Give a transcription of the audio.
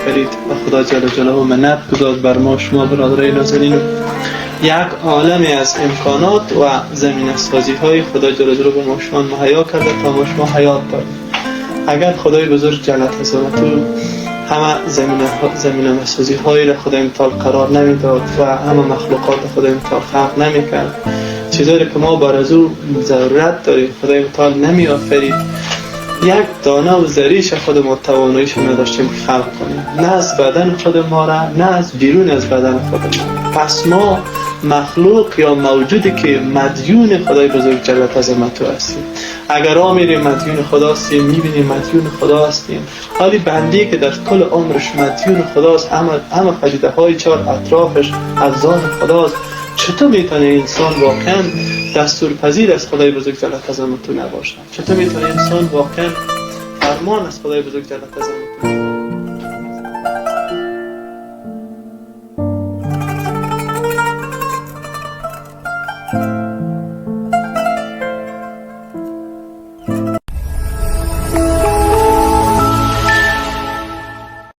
آفرید و خدا جل جلاله منت گذاشت بر ما شما برادرای نازنین. یک عالمی از امکانات و زمینه سازی های خدا جل جلاله به ما شما مهیا کرده تا ما شما حیات داریم. اگر خدای بزرگ جل عظمتو همه زمینه سازی هایی را خدای متعال قرار نمیداد و همه مخلوقات خدای متعال خلق نمیکرد، چیزایی که ما بر از او ضرورت داریم خدای متعال نمی آفرید، یک دانه و ذریش خود ما تواناییش نداشتیم که خلق کنیم، نه از بدن خود ما را نه از بیرون از بدن خود ما. پس ما مخلوق یا موجودی که مدیون خدای بزرگ جل عظمتو هستیم. اگر را میریم مدیون خدا هستیم، میبینیم مدیون خدا هستیم. حالی بندی که در کل عمرش مدیون خداست، همه پدیده های چار اطرافش ابزار خداست، چطور میتونه انسان واقعا دستورپذیر از خدای بزرگ جل عظمتو نباشه؟ چطور میتونه انسان واقعا فرمان از خدای بزرگ جل عظمتو